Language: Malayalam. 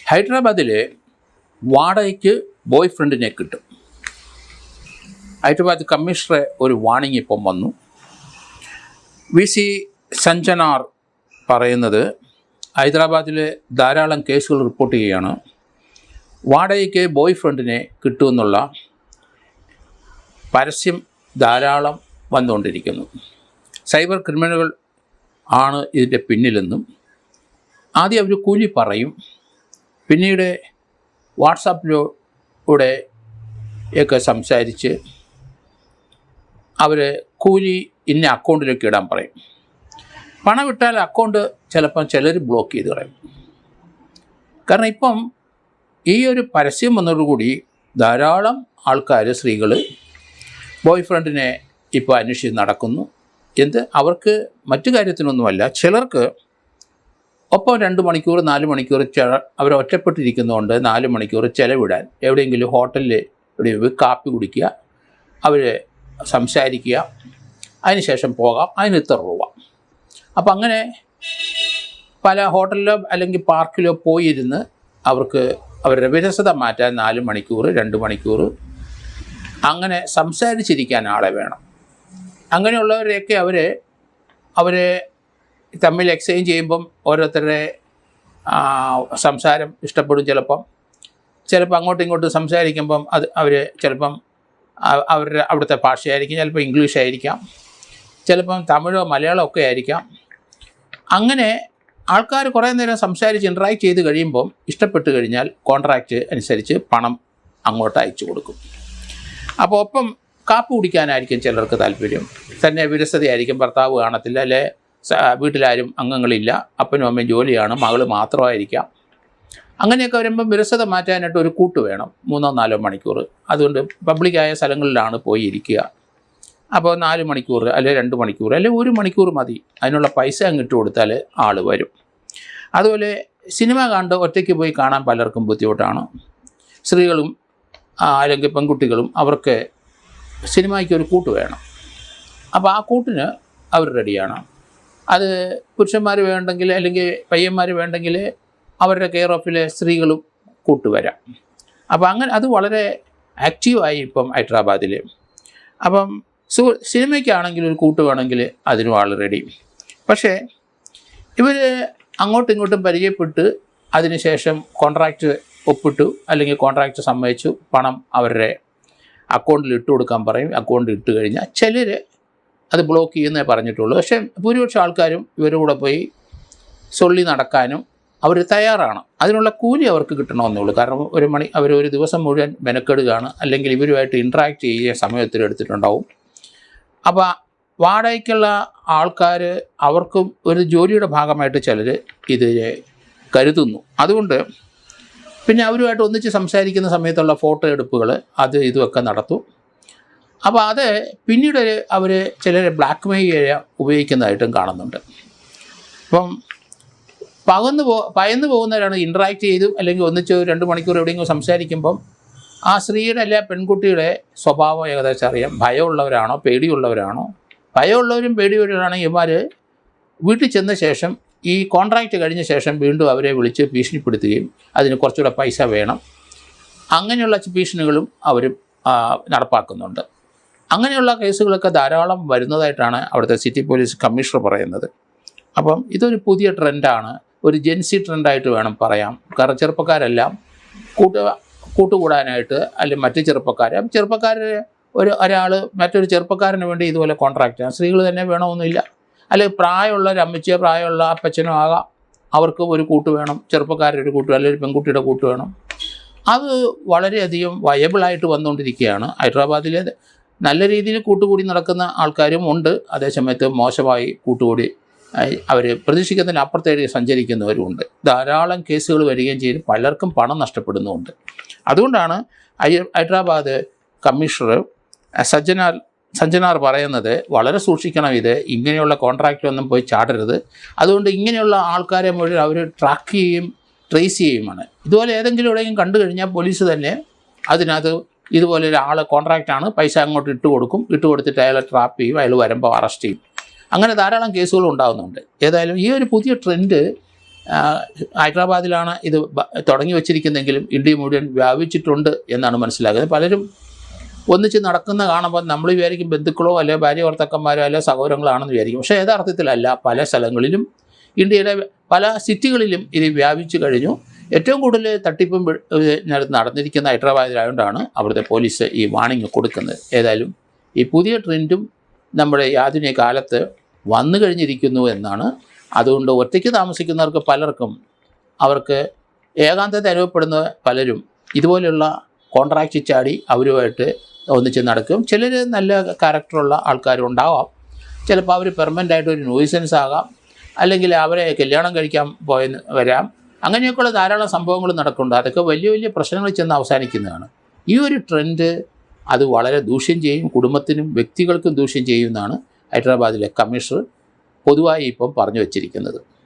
ഹൈദരാബാദിൽ വാടകയ്ക്ക് ബോയ് ഫ്രണ്ടിനെ കിട്ടും. ഹൈദരാബാദ് കമ്മീഷണറെ ഒരു വാണിംഗ് ഇപ്പം വന്നു. VC സഞ്ജനാർ പറയുന്നത് ഹൈദരാബാദിൽ ധാരാളം കേസുകൾ റിപ്പോർട്ട് ചെയ്യുകയാണ്. വാടകയ്ക്ക് ബോയ് ഫ്രണ്ടിനെ കിട്ടുമെന്നുള്ള പരസ്യം ധാരാളം വന്നുകൊണ്ടിരിക്കുന്നു. സൈബർ ക്രിമിനലുകൾ ആണ് ഇതിൻ്റെ പിന്നിലെന്നും ആദ്യം അവർ കൂലി പറയും, പിന്നീട് വാട്സാപ്പിലൂടെ ഒക്കെ സംസാരിച്ച് അവർ കൂലി ഇന്ന അക്കൗണ്ടിലേക്ക് ഇടാൻ പറയും. പണം ഇട്ടാൽ അക്കൗണ്ട് ചിലപ്പം ചിലർ ബ്ലോക്ക് ചെയ്ത് കളയും. കാരണം ഇപ്പം ഈ ഒരു പരസ്യം വന്നതോടുകൂടി ധാരാളം ആൾക്കാർ, സ്ത്രീകൾ ബോയ് ഫ്രണ്ടിനെ ഇപ്പോൾ അന്വേഷിച്ച് നടക്കുന്നു. അവർക്ക് മറ്റു കാര്യത്തിനൊന്നുമല്ല, ചിലർക്ക് ഒപ്പം 2 മണിക്കൂർ 4 മണിക്കൂർ അവർ ഒറ്റപ്പെട്ടിരിക്കുന്നതുകൊണ്ട് 4 മണിക്കൂർ ചിലവിടാൻ എവിടെയെങ്കിലും ഹോട്ടലിൽ എവിടെയെങ്കിലും കാപ്പി കുടിക്കുക, അവർ സംസാരിക്കുക, അതിനുശേഷം പോകാം, അതിന് ഇത്ര രൂപ. അപ്പം അങ്ങനെ പല ഹോട്ടലിലോ അല്ലെങ്കിൽ പാർക്കിലോ പോയിരുന്ന് അവർക്ക് അവരുടെ വിരസത മാറ്റാൻ 4 മണിക്കൂർ 2 മണിക്കൂർ അങ്ങനെ സംസാരിച്ചിരിക്കാൻ ആളെ വേണം. അങ്ങനെയുള്ളവരെയൊക്കെ അവരെ തമ്മിൽ എക്സ്ചേഞ്ച് ചെയ്യുമ്പം ഓരോരുത്തരുടെ സംസാരം ഇഷ്ടപ്പെടും. ചിലപ്പോൾ അങ്ങോട്ടും ഇങ്ങോട്ടും സംസാരിക്കുമ്പം അവർ ചിലപ്പം അവരുടെ അവിടുത്തെ ഭാഷയായിരിക്കും, ചിലപ്പോൾ ഇംഗ്ലീഷ് ആയിരിക്കാം, ചിലപ്പം തമിഴോ മലയാളമോ ഒക്കെ ആയിരിക്കാം. അങ്ങനെ ആൾക്കാർ കുറേ നേരം സംസാരിച്ച് ഇൻട്രാക്ട് ചെയ്ത് കഴിയുമ്പം ഇഷ്ടപ്പെട്ട് കഴിഞ്ഞാൽ കോൺട്രാക്റ്റ് അനുസരിച്ച് പണം അങ്ങോട്ട് അയച്ചു കൊടുക്കും. അപ്പോൾ ഒപ്പം കാപ്പി കുടിക്കാനായിരിക്കും ചിലർക്ക് താല്പര്യം. തന്നെ വിരസതയായിരിക്കും, ഭർത്താവ് കാണത്തില്ല, അല്ലെ വീട്ടിലാരും അംഗങ്ങളില്ല, അപ്പനും അമ്മയും ജോലിയാണ്, മകൾ മാത്രമായിരിക്കാം. അങ്ങനെയൊക്കെ വരുമ്പം വിരസത മാറ്റാനായിട്ട് ഒരു കൂട്ട് വേണം, 3-4 മണിക്കൂർ. അതുകൊണ്ട് പബ്ലിക്കായ സ്ഥലങ്ങളിലാണ് പോയി ഇരിക്കുക. അപ്പോൾ 4 മണിക്കൂർ അല്ലെ 2 മണിക്കൂർ അല്ലെ 1 മണിക്കൂർ മതി. അതിനുള്ള പൈസ അങ്ങിട്ട് കൊടുത്താൽ ആൾ വരും. അതുപോലെ സിനിമ കണ്ട് ഒറ്റയ്ക്ക് പോയി കാണാൻ പലർക്കും ബുദ്ധിമുട്ടാണ്. സ്ത്രീകളും അല്ലെങ്കിൽ പെൺകുട്ടികളും അവർക്ക് സിനിമയ്ക്ക് ഒരു കൂട്ട് വേണം. അപ്പോൾ ആ കൂട്ടിന് അവർ റെഡിയാണ്. അത് പുരുഷന്മാർ വേണ്ടെങ്കിൽ അല്ലെങ്കിൽ പയ്യന്മാർ വേണ്ടെങ്കിൽ അവരുടെ കെയർ ഓഫിലെ സ്ത്രീകളും കൂട്ടുവരാം. അപ്പോൾ അങ്ങനെ അത് വളരെ ആക്റ്റീവായി ഇപ്പം ഹൈദരാബാദിൽ. അപ്പം സിനിമയ്ക്കാണെങ്കിൽ ഒരു കൂട്ട് വേണമെങ്കിൽ അതിനും ആൾ റെഡി. പക്ഷേ ഇവർ അങ്ങോട്ടും ഇങ്ങോട്ടും പരിചയപ്പെട്ട് അതിനുശേഷം കോൺട്രാക്റ്റ് ഒപ്പിട്ടു അല്ലെങ്കിൽ കോൺട്രാക്റ്റ് സമ്മതിച്ചു, പണം അവരുടെ അക്കൗണ്ടിൽ ഇട്ട് കൊടുക്കാൻ പറയും. അക്കൗണ്ടിൽ ഇട്ട് കഴിഞ്ഞാൽ ചിലർ അത് ബ്ലോക്ക് ചെയ്യുന്നേ പറഞ്ഞിട്ടുള്ളൂ. പക്ഷേ ഭൂരിപക്ഷം ആൾക്കാരും ഇവരുടെ കൂടെ പോയി സൊള്ളി നടക്കാനും അവർ തയ്യാറാണ്. അതിനുള്ള കൂലി അവർക്ക് കിട്ടണമെന്നേ ഉള്ളൂ. കാരണം ഒരു ദിവസം മുഴുവൻ മെനക്കെടുകയാണ്, അല്ലെങ്കിൽ ഇവരുമായിട്ട് ഇൻട്രാക്ട് ചെയ്യുക സമയത്തിൽ എടുത്തിട്ടുണ്ടാവും. അപ്പോൾ വാടകയ്ക്കുള്ള ആൾക്കാർ അവർക്കും ഒരു ജോലിയുടെ ഭാഗമായിട്ട് ചിലർ ഇതിനെ കരുതുന്നു. അതുകൊണ്ട് പിന്നെ അവരുമായിട്ട് ഒന്നിച്ച് സംസാരിക്കുന്ന സമയത്തുള്ള ഫോട്ടോ എടുപ്പുകൾ ഇതുമൊക്കെ നടത്തും. അപ്പോൾ അത് പിന്നീട് അവർ ചിലർ ബ്ലാക്ക് മെയിൽ ഉപയോഗിക്കുന്നതായിട്ടും കാണുന്നുണ്ട്. അപ്പം പയന്നു പോകുന്നവരാണ് ഇൻട്രാക്ട് ചെയ്തു അല്ലെങ്കിൽ ഒന്നിച്ച് 2 മണിക്കൂർ എവിടെയെങ്കിലും സംസാരിക്കുമ്പം ആ സ്ത്രീയുടെ അല്ല പെൺകുട്ടിയുടെ സ്വഭാവം ഏകദേശം അറിയാം. ഭയമുള്ളവരാണോ പേടിയുള്ളവരാണോ? ഭയമുള്ളവരും പേടിയുള്ളവരാണെങ്കിൽ ഇവർ വീട്ടിൽ ചെന്ന ശേഷം ഈ കോൺട്രാക്റ്റ് കഴിഞ്ഞ ശേഷം വീണ്ടും അവരെ വിളിച്ച് ഭീഷണിപ്പെടുത്തുകയും അതിന് കുറച്ചുകൂടെ പൈസ വേണം, അങ്ങനെയുള്ള ഭീഷണികളും അവർ നടപ്പാക്കുന്നുണ്ട്. അങ്ങനെയുള്ള കേസുകളൊക്കെ ധാരാളം വരുന്നതായിട്ടാണ് അവിടുത്തെ സിറ്റി പോലീസ് കമ്മീഷണർ പറയുന്നത്. അപ്പം ഇതൊരു പുതിയ ട്രെൻഡാണ്, ഒരു ജെൻസി ട്രെൻഡായിട്ട് വേണം പറയാം. കാരണം ചെറുപ്പക്കാരെല്ലാം കൂട്ടുകൂടാനായിട്ട് അല്ലെങ്കിൽ മറ്റ് ചെറുപ്പക്കാർ ഒരാൾ മറ്റൊരു ചെറുപ്പക്കാരന് വേണ്ടി ഇതുപോലെ കോൺട്രാക്റ്റ് ചെയ്യാം. സ്ത്രീകൾ തന്നെ വേണമെന്നില്ല, അല്ലെങ്കിൽ പ്രായമുള്ള ഒരു അമ്മച്ചിയോ പ്രായമുള്ള അപ്പച്ചനോ ആകാം, അവർക്ക് ഒരു കൂട്ട് വേണം, ചെറുപ്പക്കാരുടെ ഒരു കൂട്ട് അല്ലെങ്കിൽ പെൺകുട്ടിയുടെ കൂട്ട് വേണം. അത് വളരെയധികം വയബിളായിട്ട് വന്നുകൊണ്ടിരിക്കുകയാണ്. ഹൈദരാബാദിലെ നല്ല രീതിയിൽ കൂട്ടുകൂടി നടക്കുന്ന ആൾക്കാരും ഉണ്ട്, അതേസമയത്ത് മോശമായി കൂട്ടുകൂടി അവർ പ്രതീക്ഷിക്കുന്നതിന് അപ്പുറത്തേക്ക് സഞ്ചരിക്കുന്നവരുമുണ്ട്. ധാരാളം കേസുകൾ വരികയും ചെയ്ത് പലർക്കും പണം നഷ്ടപ്പെടുന്നുമുണ്ട്. അതുകൊണ്ടാണ് ഹൈദരാബാദ് കമ്മീഷണർ സഞ്ജനാർ പറയുന്നത് വളരെ സൂക്ഷിക്കണം, ഇങ്ങനെയുള്ള കോൺട്രാക്റ്റിലൊന്നും പോയി ചാടരുത്. അതുകൊണ്ട് ഇങ്ങനെയുള്ള ആൾക്കാരെ മുഴുവൻ അവർ ട്രാക്ക് ചെയ്യുകയും ട്രേസ് ചെയ്യുകയുമാണ്. ഇതുപോലെ ഏതെങ്കിലും എവിടെയെങ്കിലും കണ്ടു കഴിഞ്ഞാൽ പോലീസ് തന്നെ അതിനകത്ത് ഇതുപോലെ ഒരാൾ കോൺട്രാക്റ്റാണ്, പൈസ അങ്ങോട്ട് ഇട്ട് കൊടുത്തിട്ട് അയാളെ ട്രാപ്പ് ചെയ്യും, അയാൾ വരുമ്പോൾ അറസ്റ്റ് ചെയ്യും. അങ്ങനെ ധാരാളം കേസുകൾ ഉണ്ടാകുന്നുണ്ട്. ഏതായാലും ഈ ഒരു പുതിയ ട്രെൻഡ് ഹൈദരാബാദിലാണ് ഇത് തുടങ്ങി വച്ചിരിക്കുന്നതെങ്കിലും ഇന്ത്യ മുഴുവൻ വ്യാപിച്ചിട്ടുണ്ട് എന്നാണ് മനസ്സിലാക്കുന്നത്. പലരും ഒന്നിച്ച് നടക്കുന്ന കാണുമ്പോൾ നമ്മൾ വിചാരിക്കും ബന്ധുക്കളോ അല്ലെങ്കിൽ ഭാര്യ ഭർത്താക്കന്മാരോ അല്ലെങ്കിൽ സഹോദരങ്ങളാണെന്ന് വിചാരിക്കും. പക്ഷേ യഥാർത്ഥത്തിലല്ല. പല സ്ഥലങ്ങളിലും ഇന്ത്യയിലെ പല സിറ്റികളിലും ഇത് വ്യാപിച്ചു കഴിഞ്ഞു. ഏറ്റവും കൂടുതൽ തട്ടിപ്പും നടന്നിരിക്കുന്ന ഹൈദരാബാദിലായതുകൊണ്ടാണ് അവിടുത്തെ പോലീസ് ഈ വാണിംഗ് കൊടുക്കുന്നത്. ഏതായാലും ഈ പുതിയ ട്രെൻഡും നമ്മുടെ ഈ ആധുനിക കാലത്ത് വന്നു കഴിഞ്ഞിരിക്കുന്നു എന്നാണ്. അതുകൊണ്ട് ഒറ്റയ്ക്ക് താമസിക്കുന്നവർക്ക് പലർക്കും അവർക്ക് ഏകാന്തത അനുഭവപ്പെടുന്ന പലരും ഇതുപോലെയുള്ള കോൺട്രാക്റ്റ് ചാടി അവരുമായിട്ട് ഒന്നിച്ച് നടക്കും. ചിലർ നല്ല ക്യാരക്ടറുള്ള ആൾക്കാരുണ്ടാവാം. ചിലപ്പോൾ അവർ പെർമനൻ്റായിട്ട് ഒരു ന്യൂസൻസ് ആകാം, അല്ലെങ്കിൽ അവരെ കല്യാണം കഴിക്കാൻ പോയെന്ന് വരാം. അങ്ങനെയൊക്കെയുള്ള ധാരാളം സംഭവങ്ങൾ നടക്കുന്നുണ്ട്. അതൊക്കെ വലിയ വലിയ പ്രശ്നങ്ങളിൽ ചെന്ന് അവസാനിക്കുന്നതാണ്. ഈ ഒരു ട്രെൻഡ് അത് വളരെ ദൂഷ്യം ചെയ്യും, കുടുംബത്തിനും വ്യക്തികൾക്കും ദൂഷ്യം ചെയ്യുമെന്നാണ് ഹൈദരാബാദിലെ കമ്മീഷണർ പൊതുവായി ഇപ്പം പറഞ്ഞു വച്ചിരിക്കുന്നത്.